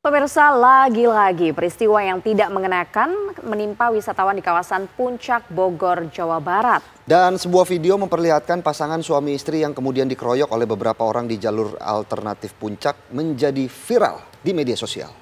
Pemirsa, lagi-lagi peristiwa yang tidak mengenakan menimpa wisatawan di kawasan Puncak Bogor, Jawa Barat. Dan sebuah video memperlihatkan pasangan suami istri yang kemudian dikeroyok oleh beberapa orang di jalur alternatif Puncak menjadi viral di media sosial.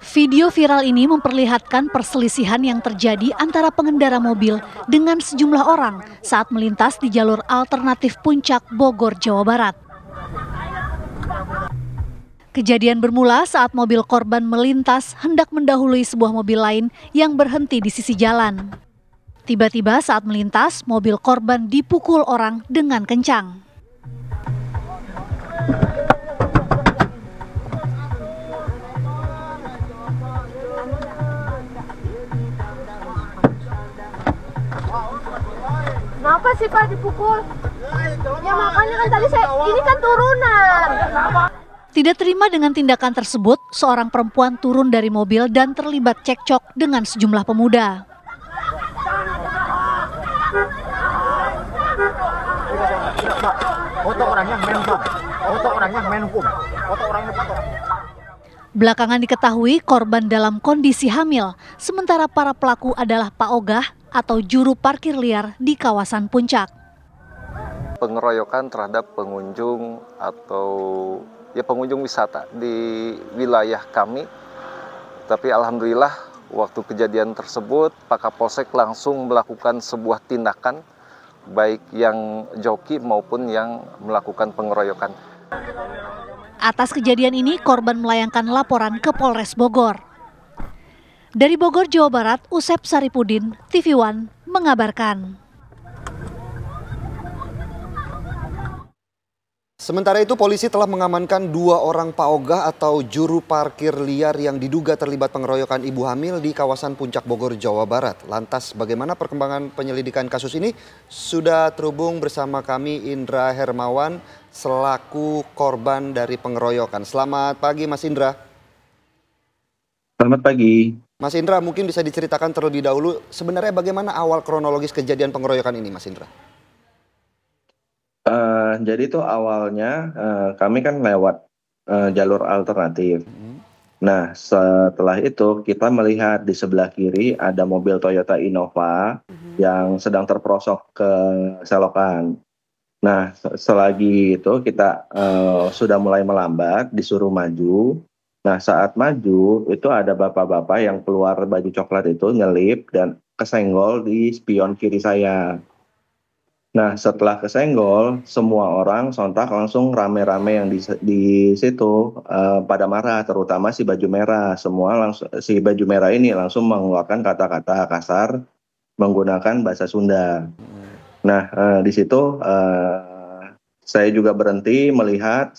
Video viral ini memperlihatkan perselisihan yang terjadi antara pengendara mobil dengan sejumlah orang saat melintas di jalur alternatif Puncak Bogor, Jawa Barat. Kejadian bermula saat mobil korban melintas hendak mendahului sebuah mobil lain yang berhenti di sisi jalan. Tiba-tiba saat melintas, mobil korban dipukul orang dengan kencang. Kenapa sih Pak dipukul? Ya makanya kan tadi ini kan turunan. Tidak terima dengan tindakan tersebut, seorang perempuan turun dari mobil dan terlibat cekcok dengan sejumlah pemuda. Belakangan diketahui korban dalam kondisi hamil, sementara para pelaku adalah Pak Ogah atau juru parkir liar di kawasan Puncak. Pengeroyokan terhadap pengunjung atau pengunjung wisata di wilayah kami. Tapi alhamdulillah waktu kejadian tersebut Pak Kapolsek langsung melakukan sebuah tindakan baik yang joki maupun yang melakukan pengeroyokan. Atas kejadian ini korban melayangkan laporan ke Polres Bogor. Dari Bogor, Jawa Barat, Usep Saripudin, TV One mengabarkan. Sementara itu polisi telah mengamankan 2 orang Pak Ogah atau juru parkir liar yang diduga terlibat pengeroyokan ibu hamil di kawasan Puncak Bogor, Jawa Barat. Lantas bagaimana perkembangan penyelidikan kasus ini? Sudah terhubung bersama kami Indra Hermawan selaku korban dari pengeroyokan. Selamat pagi Mas Indra. Selamat pagi. Mas Indra, mungkin bisa diceritakan terlebih dahulu sebenarnya bagaimana awal kronologis kejadian pengeroyokan ini, Mas Indra? Jadi itu awalnya kami kan lewat jalur alternatif. Nah setelah itu kita melihat di sebelah kiri ada mobil Toyota Innova yang sedang terperosok ke selokan. Nah selagi itu kita sudah mulai melambat, disuruh maju. Nah saat maju itu ada bapak-bapak yang keluar baju coklat itu nyelip dan kesenggol di spion kiri saya. Nah setelah kesenggol semua orang sontak langsung rame-rame yang di situ pada marah, terutama si baju merah. Si baju merah ini langsung mengeluarkan kata-kata kasar menggunakan bahasa Sunda. Nah di situ saya juga berhenti melihat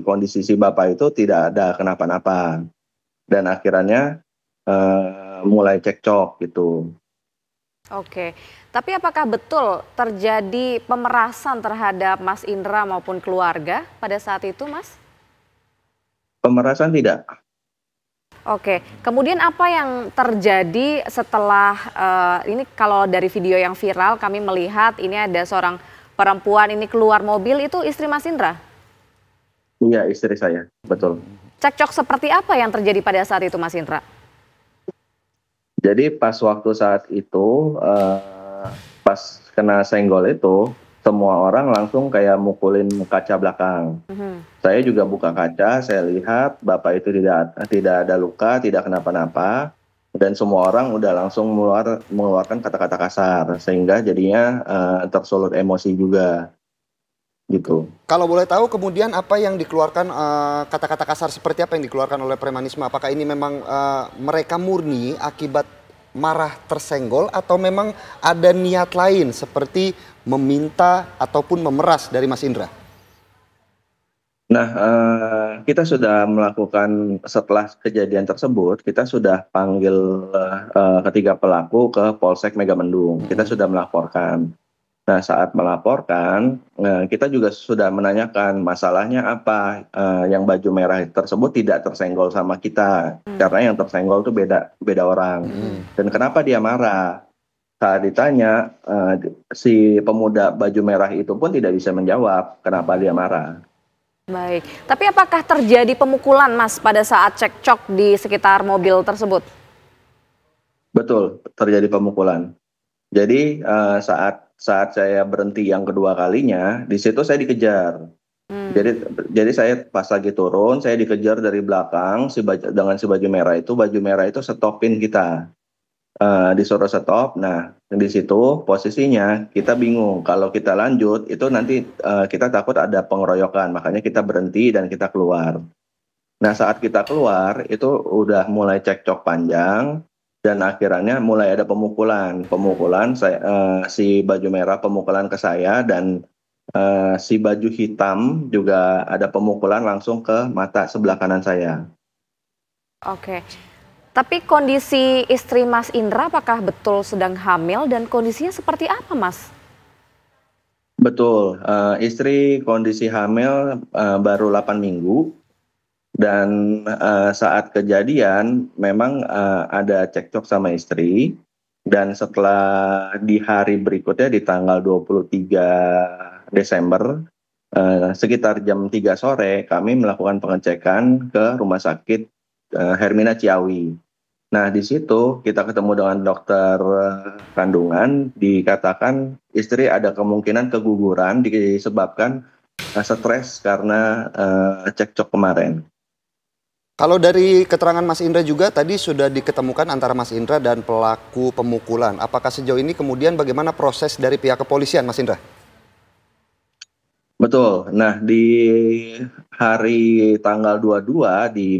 kondisi si bapak itu tidak ada kenapa-napa. Dan akhirnya mulai cekcok gitu. Oke, tapi apakah betul terjadi pemerasan terhadap Mas Indra maupun keluarga pada saat itu, Mas? Pemerasan tidak. Oke, kemudian apa yang terjadi setelah ini kalau dari video yang viral kami melihat ini ada seorang perempuan ini keluar mobil, itu istri Mas Indra? Iya, istri saya, betul. Cekcok seperti apa yang terjadi pada saat itu, Mas Indra? Jadi pas waktu saat itu, pas kena senggol itu, semua orang langsung kayak mukulin kaca belakang. Saya juga buka kaca, saya lihat bapak itu tidak ada luka, tidak kenapa-napa. Dan semua orang udah langsung mengeluarkan kata-kata kasar, sehingga jadinya tersulut emosi juga. Gitu. Kalau boleh tahu kemudian apa yang dikeluarkan, kata-kata kasar seperti apa yang dikeluarkan oleh premanisme? Apakah ini memang mereka murni akibat marah tersenggol atau memang ada niat lain seperti meminta ataupun memeras dari Mas Indra? Nah, kita sudah melakukan setelah kejadian tersebut, kita sudah panggil ketiga pelaku ke Polsek Megamendung. Kita sudah melaporkan. Nah, saat melaporkan, kita juga sudah menanyakan masalahnya apa. Yang baju merah tersebut tidak tersenggol sama kita, karena yang tersenggol itu beda orang. Dan kenapa dia marah? saat ditanya, si pemuda baju merah itu pun tidak bisa menjawab kenapa dia marah. Baik, tapi apakah terjadi pemukulan Mas pada saat cekcok di sekitar mobil tersebut? Betul, terjadi pemukulan. Jadi saat saya berhenti yang kedua kalinya, di situ saya dikejar. Jadi saya pas lagi turun, saya dikejar dari belakang dengan si baju merah itu. Baju merah itu stopin kita, disuruh stop. Nah, di situ posisinya kita bingung. Kalau kita lanjut, itu nanti kita takut ada pengeroyokan. Makanya kita berhenti dan kita keluar. Nah, saat kita keluar, itu udah mulai cekcok panjang. Dan akhirnya mulai ada pemukulan. Si baju merah pemukulan ke saya, dan si baju hitam juga ada pemukulan langsung ke mata sebelah kanan saya. Oke, tapi kondisi istri Mas Indra apakah betul sedang hamil dan kondisinya seperti apa Mas? Betul, istri kondisi hamil baru 8 minggu. Dan saat kejadian memang ada cekcok sama istri, dan setelah di hari berikutnya di tanggal 23 Desember sekitar jam 3 sore kami melakukan pengecekan ke rumah sakit Hermina Ciawi. Nah, di situ kita ketemu dengan dokter kandungan, dikatakan istri ada kemungkinan keguguran disebabkan stres karena cekcok kemarin. Kalau dari keterangan Mas Indra juga tadi sudah diketemukan antara Mas Indra dan pelaku pemukulan. Apakah sejauh ini kemudian bagaimana proses dari pihak kepolisian, Mas Indra? Betul. Nah, di hari tanggal 22 di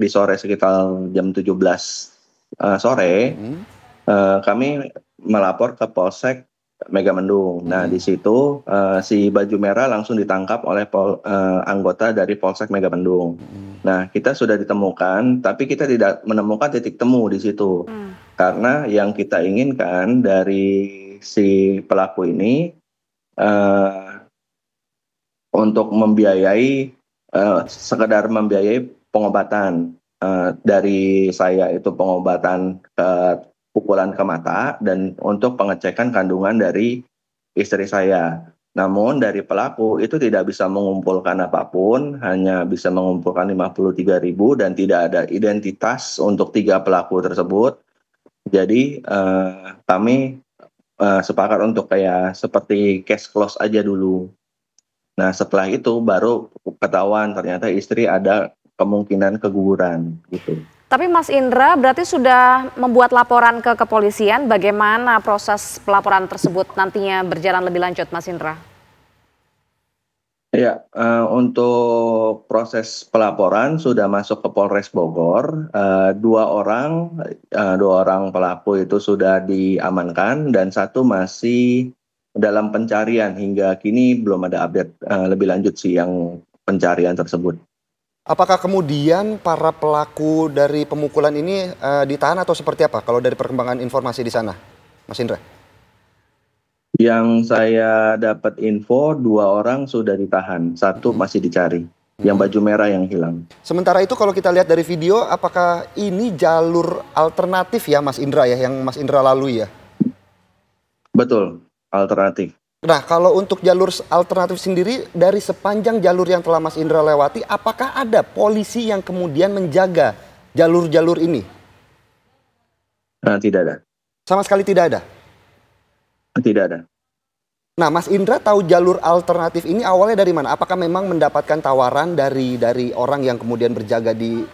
sore sekitar jam 17 sore, kami melapor ke Polsek Megamendung. Nah, di situ si baju merah langsung ditangkap oleh anggota dari Polsek Megamendung. Nah, kita sudah ditemukan, tapi kita tidak menemukan titik temu di situ. Karena yang kita inginkan dari si pelaku ini untuk sekedar membiayai pengobatan. Dari saya itu pengobatan pukulan ke mata dan untuk pengecekan kandungan dari istri saya. Namun dari pelaku itu tidak bisa mengumpulkan apapun, hanya bisa mengumpulkan 53.000 dan tidak ada identitas untuk 3 pelaku tersebut. Jadi kami sepakat untuk kayak seperti cash close aja dulu. Nah, setelah itu baru ketahuan ternyata istri ada kemungkinan keguguran gitu. Tapi Mas Indra berarti sudah membuat laporan ke kepolisian, bagaimana proses pelaporan tersebut nantinya berjalan lebih lanjut Mas Indra? Ya, untuk proses pelaporan sudah masuk ke Polres Bogor. Dua orang pelaku itu sudah diamankan dan 1 masih dalam pencarian. Hingga kini belum ada update lebih lanjut sih yang pencarian tersebut. Apakah kemudian para pelaku dari pemukulan ini ditahan atau seperti apa kalau dari perkembangan informasi di sana, Mas Indra? Yang saya dapat info 2 orang sudah ditahan, 1 masih dicari, yang baju merah yang hilang. Sementara itu kalau kita lihat dari video, apakah ini jalur alternatif ya Mas Indra ya, yang Mas Indra lalui ya? Betul, alternatif. Nah, kalau untuk jalur alternatif sendiri, dari sepanjang jalur yang telah Mas Indra lewati, apakah ada polisi yang kemudian menjaga jalur-jalur ini? Tidak ada. Sama sekali tidak ada? Tidak ada. Nah, Mas Indra tahu jalur alternatif ini awalnya dari mana? Apakah memang mendapatkan tawaran dari orang yang kemudian berjaga di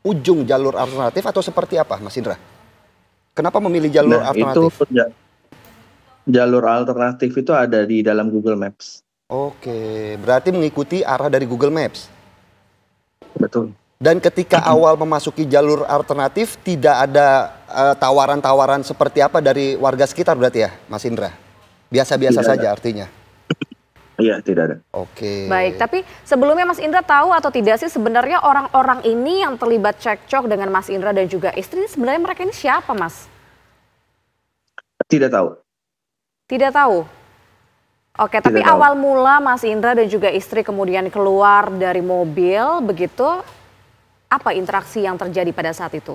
ujung jalur alternatif atau seperti apa, Mas Indra? Kenapa memilih jalur alternatif? Jalur alternatif itu ada di dalam Google Maps. Oke, berarti mengikuti arah dari Google Maps. Betul. Dan ketika awal memasuki jalur alternatif tidak ada tawaran-tawaran seperti apa dari warga sekitar berarti ya, Mas Indra? Biasa-biasa saja artinya? Iya, tidak ada. Oke. Baik, tapi sebelumnya Mas Indra tahu atau tidak sih sebenarnya orang-orang ini yang terlibat cekcok dengan Mas Indra dan juga istri, sebenarnya mereka ini siapa, Mas? Tidak tahu. Tidak tahu? Oke, tapi awal mula Mas Indra dan juga istri kemudian keluar dari mobil, begitu, apa interaksi yang terjadi pada saat itu?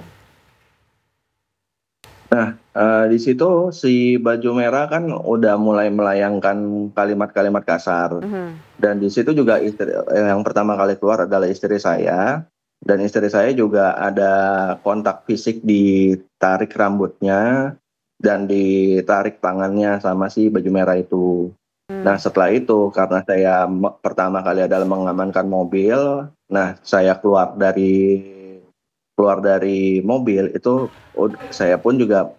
Nah, di situ si baju merah kan udah mulai melayangkan kalimat-kalimat kasar. Mhm. Dan di situ juga yang pertama kali keluar adalah istri saya. Dan istri saya juga ada kontak fisik, ditarik rambutnya dan ditarik tangannya sama si baju merah itu. Nah, setelah itu karena saya pertama kali adalah mengamankan mobil, nah saya keluar dari mobil itu saya pun juga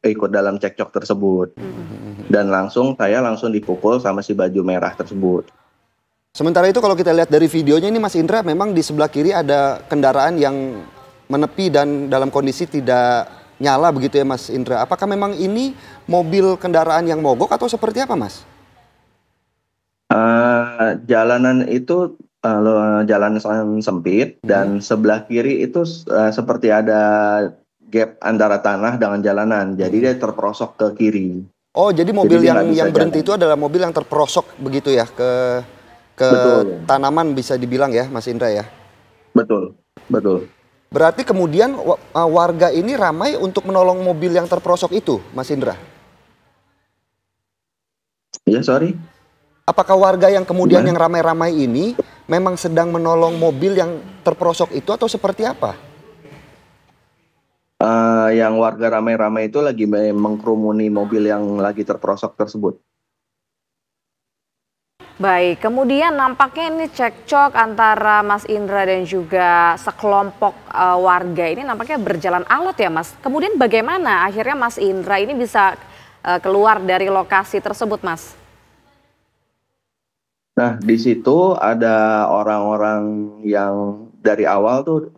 ikut dalam cekcok tersebut dan saya langsung dipukul sama si baju merah tersebut. Sementara itu kalau kita lihat dari videonya ini Mas Indra, memang di sebelah kiri ada kendaraan yang menepi dan dalam kondisi tidak nyala begitu ya Mas Indra. Apakah memang ini mobil kendaraan yang mogok atau seperti apa Mas? Jalanan itu jalan sempit dan sebelah kiri itu seperti ada gap antara tanah dengan jalanan, jadi dia terperosok ke kiri. Oh, jadi mobil Jadi dia nggak bisa yang berhenti jalan. itu adalah mobil yang terperosok begitu ya ke Betul, tanaman bisa dibilang ya Mas Indra ya. betul, betul. Berarti kemudian warga ini ramai untuk menolong mobil yang terperosok itu Mas Indra. Ya, sorry. Apakah warga yang kemudian Gimana? yang ramai-ramai ini memang sedang menolong mobil yang terperosok itu atau seperti apa? Yang warga ramai-ramai itu lagi mengkerumuni mobil yang lagi terperosok tersebut. Baik, kemudian nampaknya ini cekcok antara Mas Indra dan juga sekelompok warga ini nampaknya berjalan alot ya Mas. Kemudian bagaimana akhirnya Mas Indra ini bisa keluar dari lokasi tersebut Mas? Nah, di situ ada orang-orang yang dari awal tuh,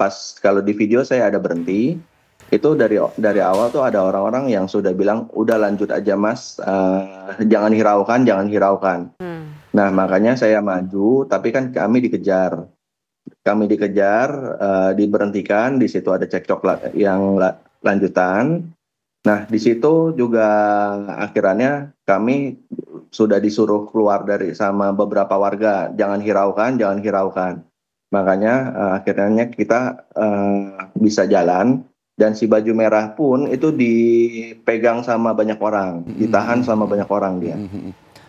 pas kalau di video saya ada berhenti, itu dari awal tuh ada orang-orang yang sudah bilang udah lanjut aja Mas, jangan hiraukan, jangan hiraukan. Nah, makanya saya maju, tapi kan kami dikejar. Diberhentikan, di situ ada cekcok lanjutan. Nah, di situ juga akhirnya kami sudah disuruh keluar sama beberapa warga, jangan hiraukan, jangan hiraukan. Makanya akhirnya kita bisa jalan, dan si baju merah pun itu dipegang sama banyak orang, ditahan sama banyak orang dia.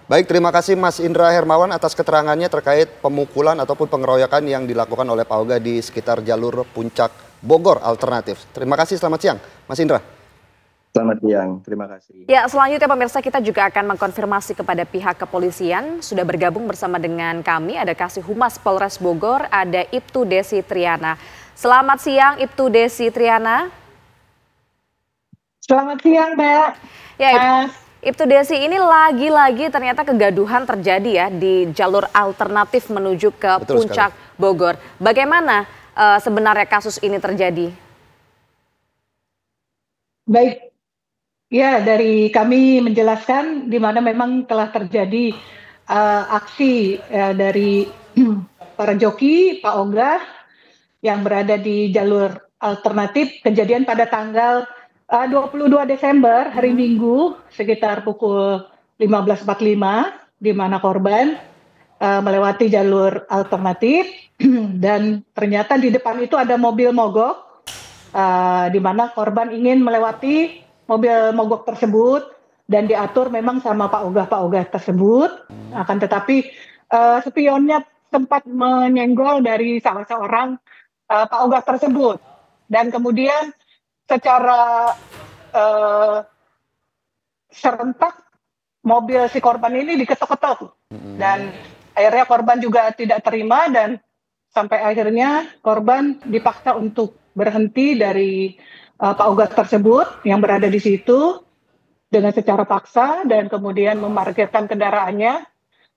Baik, terima kasih Mas Indra Hermawan atas keterangannya terkait pemukulan ataupun pengeroyokan yang dilakukan oleh Pauga di sekitar jalur Puncak Bogor Alternatif. Terima kasih, selamat siang Mas Indra. Selamat siang, terima kasih. Ya, selanjutnya pemirsa kita juga akan mengkonfirmasi kepada pihak kepolisian. Sudah bergabung bersama dengan kami, ada Kasih Humas Polres Bogor, ada Ibtu Desi Triana. Selamat siang Ibtu Desi Triana. Selamat siang, Mbak. Ya, Ibtu Desi, ini lagi-lagi ternyata kegaduhan terjadi ya di jalur alternatif menuju ke Betul Puncak sekali. Bogor. Bagaimana sebenarnya kasus ini terjadi? Baik, ya dari kami menjelaskan di mana memang telah terjadi aksi dari para joki, Pak Oga, yang berada di jalur alternatif. Kejadian pada tanggal 22 Desember, hari Minggu, sekitar pukul 15.45, di mana korban melewati jalur alternatif dan ternyata di depan itu ada mobil mogok, di mana korban ingin melewati mobil mogok tersebut dan diatur memang sama Pak Oga tersebut. Akan tetapi spionnya sempat menyenggol dari salah seorang Pak Oga tersebut, dan kemudian secara serentak mobil si korban ini diketok-ketok, dan akhirnya korban juga tidak terima, dan sampai akhirnya korban dipaksa untuk berhenti dari Pak Oga tersebut yang berada di situ dengan secara paksa, dan kemudian memarkirkan kendaraannya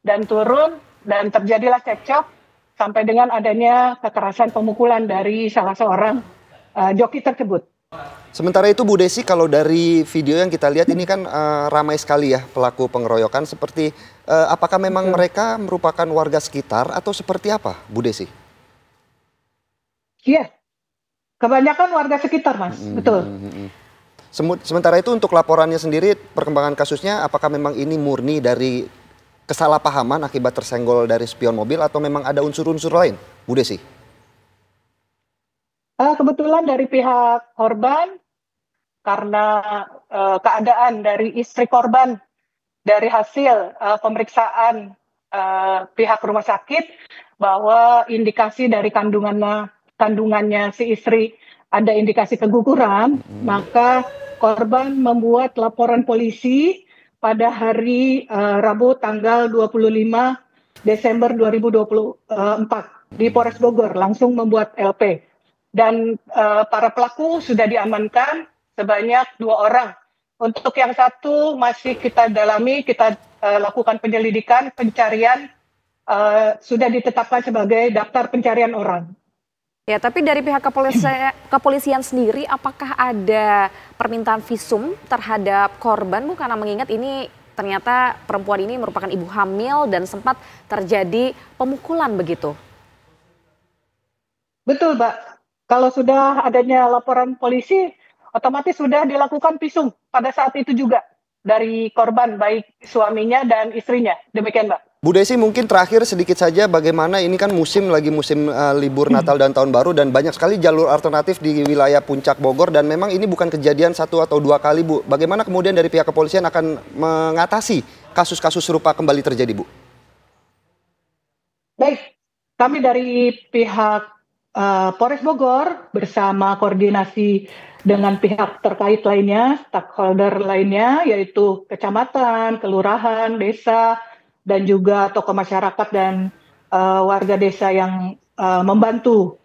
dan turun, dan terjadilah cekcok sampai dengan adanya kekerasan pemukulan dari salah seorang joki tersebut. Sementara itu Bu Desi, kalau dari video yang kita lihat ini kan ramai sekali ya pelaku pengeroyokan. Seperti apakah memang mereka merupakan warga sekitar atau seperti apa Bu Desi? Iya, kebanyakan warga sekitar Mas, betul. Sementara itu untuk laporannya sendiri, perkembangan kasusnya apakah memang ini murni dari kesalahpahaman akibat tersenggol dari spion mobil atau memang ada unsur-unsur lain Bu Desi? Kebetulan dari pihak korban karena keadaan dari istri korban dari hasil pemeriksaan pihak rumah sakit bahwa indikasi dari kandungannya si istri ada indikasi keguguran, maka korban membuat laporan polisi pada hari Rabu tanggal 25 Desember 2024 di Polres Bogor, langsung membuat LP. Dan para pelaku sudah diamankan sebanyak 2 orang. Untuk yang satu masih kita dalami, kita lakukan penyelidikan, pencarian, sudah ditetapkan sebagai daftar pencarian orang. Ya, tapi dari pihak kepolisian sendiri, apakah ada permintaan visum terhadap korban, Bu? Karena mengingat ini ternyata perempuan ini merupakan ibu hamil dan sempat terjadi pemukulan begitu. Betul, Mbak. Kalau sudah adanya laporan polisi, otomatis sudah dilakukan visum pada saat itu juga dari korban, baik suaminya dan istrinya. Demikian, Mbak. Bu Desi, mungkin terakhir sedikit saja bagaimana ini kan musim libur Natal dan Tahun Baru dan banyak sekali jalur alternatif di wilayah Puncak Bogor dan memang ini bukan kejadian 1 atau 2 kali, Bu. Bagaimana kemudian dari pihak kepolisian akan mengatasi kasus-kasus serupa kembali terjadi, Bu? Baik, kami dari pihak Polres Bogor bersama koordinasi dengan pihak terkait lainnya, stakeholder lainnya, yaitu kecamatan, kelurahan, desa, dan juga tokoh masyarakat dan warga desa yang membantu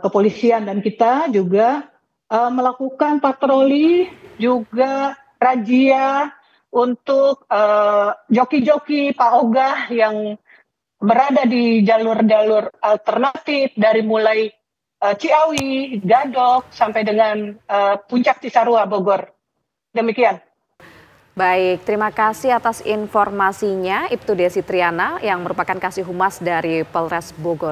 kepolisian, dan kita juga melakukan patroli, juga razia untuk joki-joki Pak Ogah yang berada di jalur-jalur alternatif dari mulai Ciawi, Gadok, sampai dengan Puncak Cisarua, Bogor. Demikian. Baik, terima kasih atas informasinya Ibtu Desi Triana yang merupakan Kasih Humas dari Polres Bogor.